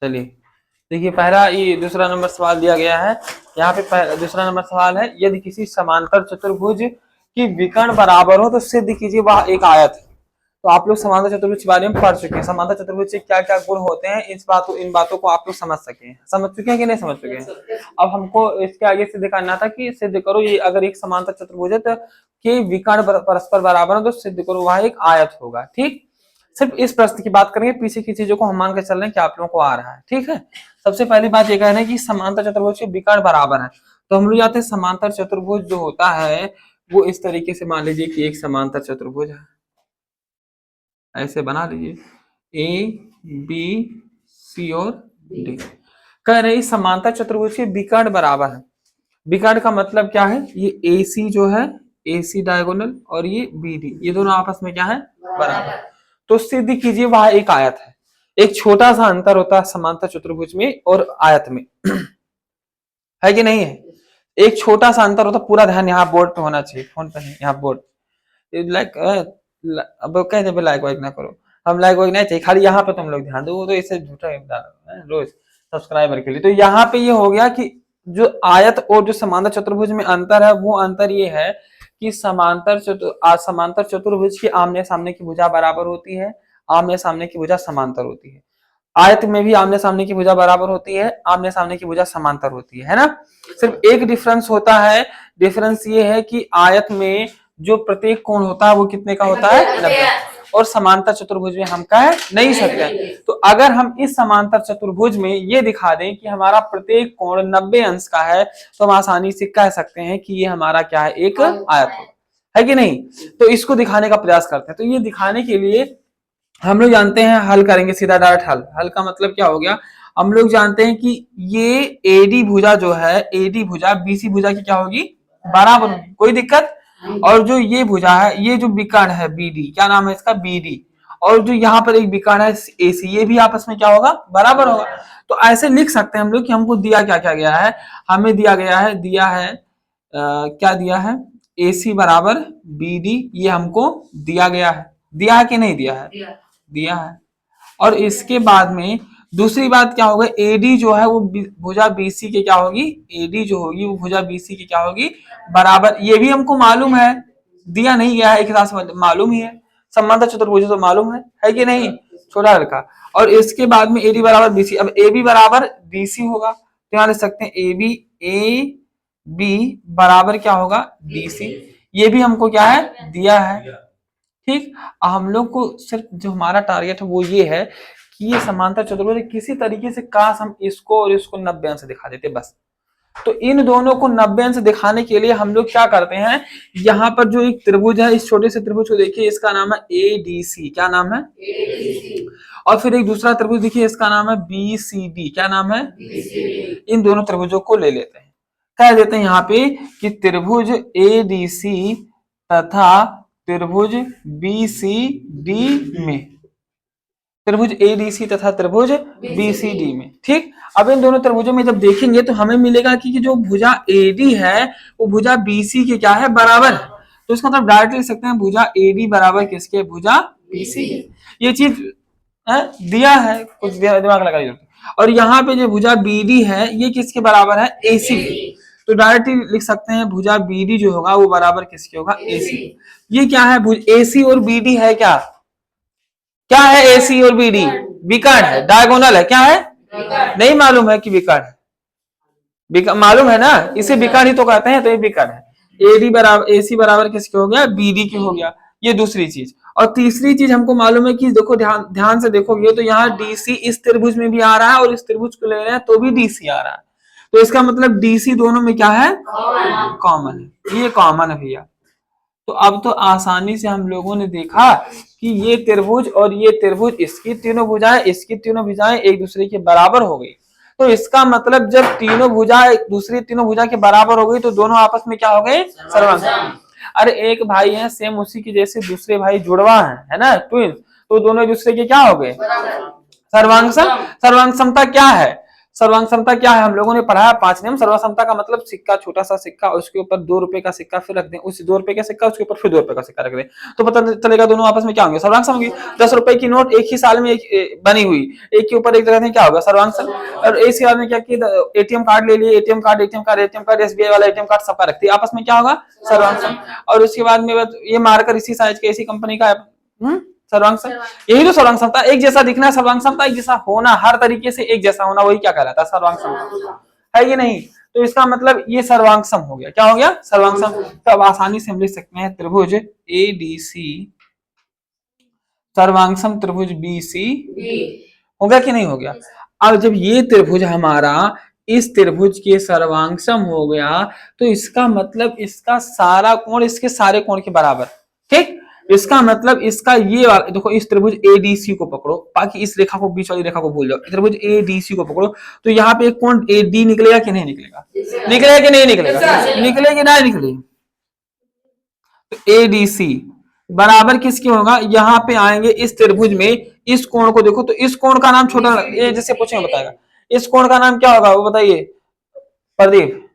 चलिए देखिए, पहला ये दूसरा नंबर सवाल दिया गया है। यहाँ पे दूसरा नंबर सवाल है, यदि किसी समांतर चतुर्भुज की विकर्ण बराबर हो तो सिद्ध कीजिए वह एक आयत है। तो आप लोग समांतर चतुर्भुज के बारे में पढ़ चुके हैं, समांतर चतुर्भुज से क्या क्या गुण होते हैं, इन बातों को आप लोग समझ चुके हैं कि नहीं समझ चुके हैं। अब हमको इसके आगे सिद्ध करना था कि सिद्ध करो ये अगर एक समांतर चतुर्भुज है तो के विकर्ण परस्पर बराबर है तो सिद्ध करो वह एक आयत होगा। ठीक, सिर्फ इस प्रश्न की बात करेंगे, पीछे की चीजों को हम मान के चल रहे हैं कि आप लोगों को आ रहा है। ठीक है, सबसे पहली बात ये कहना है कि समांतर चतुर्भुज के विकर्ण बराबर है। तो हम लोग जाते हैं समांतर चतुर्भुज जो होता है वो इस तरीके से मान लीजिए कि एक समांतर चतुर्भुज है, ऐसे बना लीजिए ए बी सी और डी। कह रहे समांतर चतुर्भुज के विकर्ण बराबर है। विकर्ण का मतलब क्या है, ये ए सी जो है ए सी डायगोनल और ये बी डी, ये दोनों आपस में क्या है, बराबर। तो सिद्ध कीजिए वह एक आयत है। एक छोटा सा अंतर होता है समांतर चतुर्भुज में और आयत में है कि नहीं है, एक छोटा सा अंतर होता है। पूरा ध्यान यहाँ बोर्ड पे होना चाहिए, फोन पे नहीं, यहाँ बोर्ड। लाइक अब कहते पे लाइक वाइक ना करो, हम लाइक वाइक नहीं चाहिए, खाली यहाँ पे तुम लोग ध्यान दो, तो इससे झूठा रोज सब्सक्राइबर के लिए। तो यहाँ पे ये हो गया कि जो आयत और जो समांतर चतुर्भुज में अंतर है वो अंतर ये है कि समांतर चतुर्भुज की आमने सामने की भुजा बराबर होती है, आमने सामने की भुजा समांतर होती है। आयत में भी आमने सामने की भुजा बराबर होती है, आमने सामने की भुजा समांतर होती है ना। सिर्फ एक डिफरेंस होता है, डिफरेंस ये है कि आयत में जो प्रत्येक कोण होता है वो कितने का होता है, 90, और समांतर चतुर्भुज में हम कह नहीं सकते। तो अगर हम इस समांतर चतुर्भुज में ये दिखा दें कि हमारा प्रत्येक कोण 90 अंश का है तो हम आसानी से कह सकते हैं कि ये हमारा क्या है, एक आयत है कि नहीं। तो इसको दिखाने का प्रयास करते हैं। तो ये दिखाने के लिए हम लोग जानते हैं, हल करेंगे सीधा डायरेक्ट हल। हल का मतलब क्या हो गया, हम लोग जानते हैं कि ये एडी भुजा जो है, एडी भुजा बीसी भुजा की क्या होगी, बराबर होगी, कोई दिक्कत। और जो ये भुजा है, ये जो विकर्ण है बीडी, क्या नाम है इसका, बीडी, और जो यहाँ पर एक विकर्ण है एसी, ये भी आपस में क्या होगा, बराबर होगा। तो ऐसे लिख सकते हैं हम लोग कि हमको दिया क्या क्या गया है, हमें दिया है क्या दिया है, एसी बराबर बीडी, ये हमको दिया गया है कि नहीं दिया है, दिया है। और इसके बाद में दूसरी बात क्या होगा, एडी जो है वो भुजा बीसी के क्या होगी, एडी जो होगी वो भुजा बीसी की क्या होगी, बराबर। ये भी हमको मालूम है, दिया नहीं गया है, एक हिसाब से मालूम ही है, समांतर चतुर्भुज तो मालूम है कि नहीं, छोटा लड़का। और इसके बाद में एडी बराबर बीसी, अब ए बी बराबर बीसी होगा तो यहाँ लिख सकते हैं ए बी बराबर क्या होगा, बीसी। ये भी हमको क्या है, दिया है। ठीक, हम लोग को सिर्फ जो हमारा टारगेट है वो ये है कि ये समांतर चतुर्भुज किसी तरीके से काश हम इसको और इसको 90 अंश दिखा देते बस। तो इन दोनों को 90 अंश दिखाने के लिए हम लोग क्या करते हैं, यहाँ पर जो एक त्रिभुज है, इस छोटे से त्रिभुज को देखिए, इसका नाम है एडीसी, क्या नाम है, एडीसी। और फिर एक दूसरा त्रिभुज देखिए, इसका नाम है बीसीडी, क्या नाम है, बीसीडी। इन दोनों त्रिभुजों को ले लेते हैं, कह देते हैं यहाँ पे कि त्रिभुज एडीसी तथा त्रिभुज बीसीडी में, त्रिभुज एडीसी तथा त्रिभुज बीसीडी में। ठीक, अब इन दोनों त्रिभुजों में जब देखेंगे तो हमें मिलेगा कि जो भुजा एडी है वो भुजा बीसी के क्या है, बराबर है। तो इसका मतलब डायरेक्ट लिख सकते हैं भुजा एडी बराबर किसके, भुजा बीसी। ये चीज दिया है, कुछ दिमाग लगाइए। और यहाँ पे जो भुजा बीडी है ये किसके बराबर है, एसी के। तो डायरेक्टली लिख सकते हैं भुजा बीडी जो होगा वो बराबर किसके होगा, एसी। ये क्या है, एसी और बीडी है, क्या क्या है, एसी और बीडी विकर्ण है, डायगोनल है, क्या है, नहीं मालूम है कि विकर्ण है, मालूम है ना, इसे विकर्ण ही तो कहते हैं। तो ये विकर्ण है, एडी बराबर एसी बराबर किसके हो गया, बीडी के हो गया। ये दूसरी चीज। और तीसरी चीज हमको मालूम है कि देखो ध्यान से देखोगे तो यहाँ डीसी इस त्रिभुज में भी आ रहा है और इस त्रिभुज को ले रहे हैं तो भी डीसी आ रहा है। तो इसका मतलब डीसी दोनों में क्या है, कॉमन है, ये कॉमन है भैया। तो अब तो आसानी से हम लोगों ने देखा कि ये त्रिभुज और ये त्रिभुज, इसकी तीनों भुजाएं एक दूसरे के बराबर हो गई। तो इसका मतलब जब तीनों भुजा दूसरी तीनों भुजा के बराबर हो गई तो दोनों आपस में क्या हो गए, सर्वांग। अरे एक भाई है सेम उसी की जैसे दूसरे भाई जुड़वा है ना, ट्विंस, तो दोनों एक दूसरे के क्या हो गए, सर्वांग। सर्वांग समता क्या है, सर्वांग समता क्या है, हम लोगों ने पढ़ा है 5 नियम। सर्वांग समता का मतलब सिक्का, छोटा सा सिक्का, उसके ऊपर 2 रुपए का सिक्का फिर रख दें, उस 2 रुपए का सिक्का उसके ऊपर फिर 2 रुपए का सिक्का रख दें, तो पता चलेगा दोनों आपस में क्या होंगे, सर्वांग सम होंगे। 10 रुपए की नोट एक ही साल में बनी हुई, एक के ऊपर एक रखते हैं, क्या होगा, सर्वांग सम। और एक साल में क्या किया, एटीएम कार्ड ले लिए, एटीएम कार्ड एसबीआई वाला एटीएम कार्ड सबका रखती है, आपस में क्या होगा, सर्वांग सम। और उसके बाद में ये मार्कर इसी साइज के इसी कंपनी का है, सर्वांग सम। यही तो सर्वांग समता, एक जैसा दिखना है सर्वांग समता, एक जैसा होना, हर तरीके से एक जैसा होना, वही क्या कहलाता है, सर्वांग सम, है ये नहीं। तो इसका मतलब ये सर्वांग सम हो गया, क्या हो गया, सर्वांग सम। तो अब आसानी से हम लिख सकते हैं त्रिभुज एडीसी सर्वांग सम त्रिभुज बीसी हो गया कि नहीं हो गया। अब जब ये त्रिभुज हमारा इस त्रिभुज के सर्वांग सम हो गया, तो इसका मतलब इसका सारा कोण इसके सारे कोण के बराबर, ठीक। इसका मतलब इसका ये देखो, इस त्रिभुज एडीसी को पकड़ो, बाकी इस रेखा को, बीच वाली रेखा को भूल जाओ, त्रिभुज एडीसी को पकड़ो, तो यहाँ पे एक कोण एडी निकलेगा कि नहीं निकलेगा, निकलेगा कि नहीं निकलेगा, निकलेगा ना निकलेगा। तो एडीसी बराबर किसके होगा, यहाँ पे आएंगे इस त्रिभुज में, इस कोण को देखो, तो इस कोण का नाम छोटा, ये जैसे पूछेंगे बताएगा, इस कोण का नाम क्या होगा, वो बताइए प्रदीप।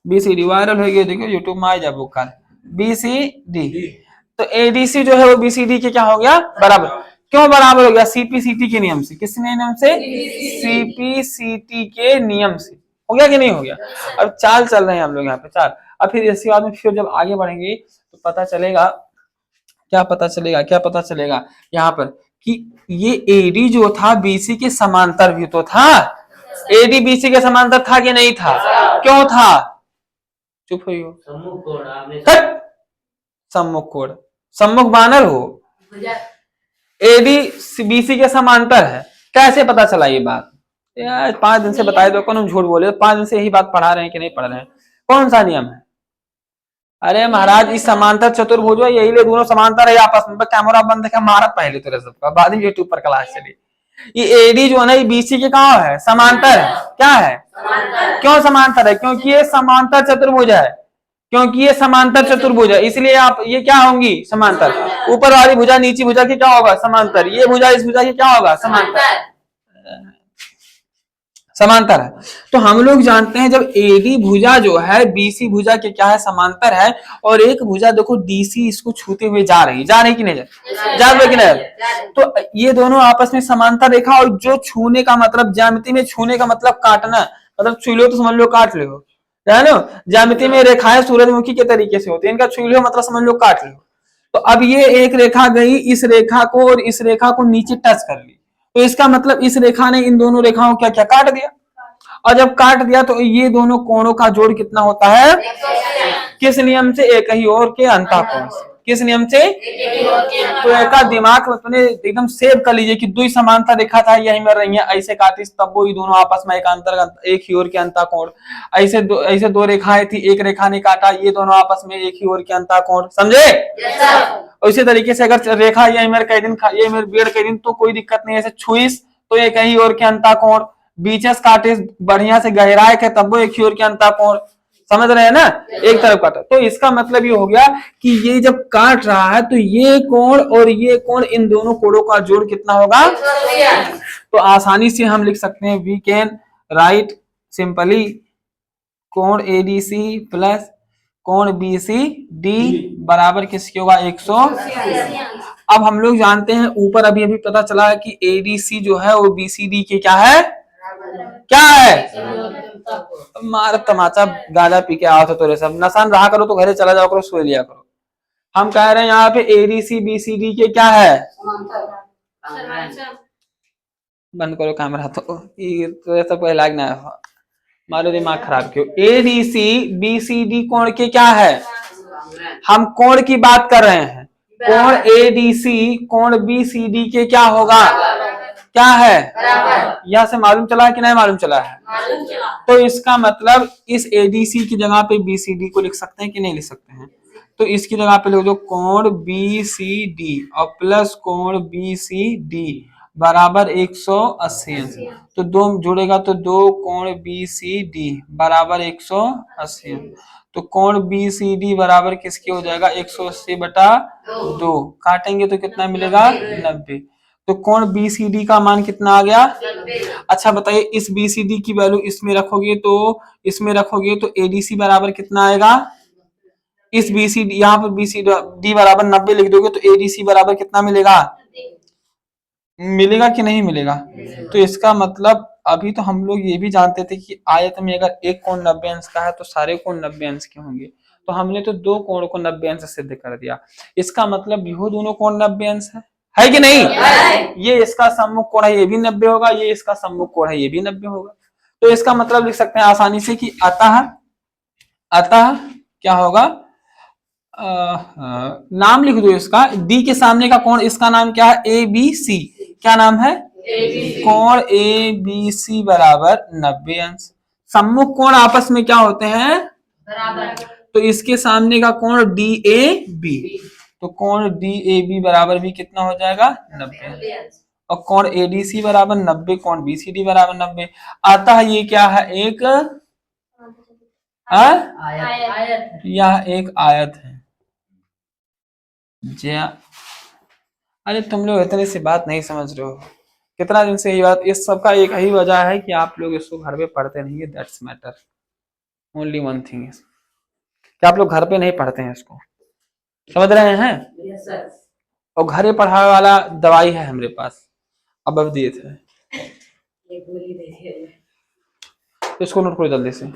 बीसीडी वायरल हो गया, देखो यूट्यूब में आ जा बुक का, बीसीडी। तो एडीसी जो है वो बीसीडी के क्या हो गया, बराबर। क्यों बराबर हो गया, सीपीसीटी के नियम से, किस नियम से, सीपीसीटी के नियम से, हो गया कि नहीं हो गया। अब चाल चल रहे हैं हम लोग यहाँ पे, चाल। अब फिर इसके बाद में फिर जब आगे बढ़ेंगे तो पता चलेगा, क्या पता चलेगा, क्या पता चलेगा यहाँ पर कि ये एडी जो था बीसी के समांतर भी तो था, एडी बीसी के समांतर था कि नहीं था, क्यों था, चुप हो, सम्मुख कोण, सम्मुख बानर हो, एडी बीसी के समांतर है, कैसे पता चला ये बात, यार 5 दिन से बताए दो, कौन झूठ बोले, 5 दिन से यही बात पढ़ा रहे हैं कि नहीं पढ़ रहे हैं, कौन सा नियम है, अरे महाराज इस समांतर चतुर्भुज यही ले दोनों समांतर है आपस में, कैमरा बंद है मारा पहले तो सबका, बाद में यूट्यूब पर क्लास चली। ये एडी जो है ना, ये बीसी के कहाँ है, समांतर है, क्या है, क्यों समांतर है, क्योंकि ये समांतर चतुर्भुज है, क्योंकि ये समांतर चतुर्भुज है, इसलिए आप ये क्या होंगी, समांतर। ऊपर वाली भुजा नीची भुजा की क्या होगा, समांतर, ये भुजा इस भुजा की क्या होगा, समांतर, समांतर है। तो हम लोग जानते हैं जब एडी भुजा जो है बीसी भुजा के क्या है, समांतर है, और एक भुजा देखो डीसी इसको छूते हुए जा रही कि नहीं, जा रही कि नहीं, तो ये दोनों आपस में समांतर रेखा, और जो छूने का मतलब, ज्यामिति में छूने का मतलब काटना, मतलब छू लो तो समझ लो काट लो, जानो ज्यामिति में रेखाएं सूरजमुखी के तरीके से होती है, इनका छू लो मतलब समझ लो काट लो। तो अब ये एक रेखा गई इस रेखा को और इस रेखा को नीचे टच कर ली, तो इसका मतलब इस रेखा ने इन दोनों रेखाओं क्या क्या काट दिया, और जब काट दिया तो ये दोनों कोणों का जोड़ कितना होता है, किस नियम से, एक ही ओर के अंतःकोण से, किस नियम से, तो एक दिमाग में अपने एकदम सेव कर लीजिए कि दो समांतर रेखा था यही मिल रही है, ऐसे काटी तब वो दोनों आपस में एक ही ओर के अंतःकोण, ऐसे दो रेखाएं थी, एक रेखा ने काटा, ये दोनों आपस में एक ही ओर के अंतःकोण, समझे। उसी तरीके से अगर रेखा ये मेरे कई दिन ये मेरे बेड़ कई दिन, तो कोई दिक्कत नहीं, ऐसे छुईस तो एक ही ओर के अंतःकोण, बीचस काटे बढ़िया से गहराई के तब वो एक ही ओर के अंतःकोण, समझ रहे हैं ना, एक तरफ काटा। तो इसका मतलब ये हो गया कि ये जब काट रहा है तो ये कोण और ये कोण, इन दोनों कोणों का जोड़ कितना होगा, तो आसानी से हम लिख सकते हैं, वी कैन राइट सिंपली कोण एडीसी प्लस कोण बीसीडी बराबर किसके होगा, 180। अब हम लोग जानते हैं ऊपर अभी अभी पता चला है कि एडीसी जो है वो बीसीडी के क्या है, क्या है, मार तमाचा गांजा पी के आओ तो तोरे सब नशान रहा करो, तो घरे चला जाओ करो, सो लिया करो। हम कह रहे हैं यहाँ पे एडीसी बीसीडी के क्या है, बंद करो कैमरा, तो सब इलाज ना है, मारो दिमाग खराब क्यों। एडीसी बीसीडी कोण के क्या है, हम कोण की बात कर रहे हैं, कोण एडीसी कोण बीसीडी के क्या होगा, क्या है, यहां से मालूम चला है कि नहीं मालूम चला है, तो इसका मतलब इस एडीसी की जगह पे बीसीडी को लिख सकते हैं कि नहीं लिख सकते हैं, तो इसकी जगह पे लिख दो कोण बीसीडी और प्लस कोण बीसीडी बराबर 180, तो दो जुड़ेगा तो दो कोण बीसीडी बराबर 180, तो कोण बीसीडी बराबर किसके हो जाएगा, 180/2, काटेंगे तो कितना मिलेगा, 90। तो कोण BCD का मान कितना आ गया? अच्छा बताइए, इस BCD की वैल्यू इसमें रखोगे तो ADC बराबर कितना आएगा? इस BCD यहाँ पर BCD बराबर 90 लिख दोगे तो ADC बराबर कितना मिलेगा? मिलेगा कि नहीं मिलेगा? तो इसका मतलब अभी तो हम लोग ये भी जानते थे कि आयत में अगर एक कोण 90 अंश का है तो सारे कोण 90 अंश के होंगे, तो हमने तो दो कोण को 90 अंश सिद्ध कर दिया। इसका मतलब यो दोनों कोण 90 अंश है कि नहीं? ये इसका सम्मुख कोण है, ये भी 90 होगा, ये इसका सम्मुख कोण है, ये भी 90 होगा। तो इसका मतलब लिख सकते हैं आसानी से कि अतः क्या होगा? नाम लिख दो इसका, डी के सामने का कोण, इसका नाम क्या है? ABC। क्या नाम है? कोण ABC बराबर 90 अंश। सम्मुख कोण आपस में क्या होते हैं? बराबर। तो इसके सामने का कोण DAB, तो कोण DAB बराबर भी कितना हो जाएगा? 90। और कोण ADC बराबर 90, कोण BCD बराबर 90। अतः ये क्या है? एक आयत। यह एक आयत है। अरे तुम लोग इतने से बात नहीं समझ रहे हो, कितना दिन से ये बात, इस सब का एक ही वजह है कि आप लोग इसको घर पे पढ़ते नहीं है। That's matter, only one thing is कि आप लोग घर पे नहीं पढ़ते हैं इसको, समझ रहे हैं? yes, sir. और घरे पढ़ाने वाला दवाई है हमारे पास, अब अवधेयत है, तो इसको नोट करो जल्दी से।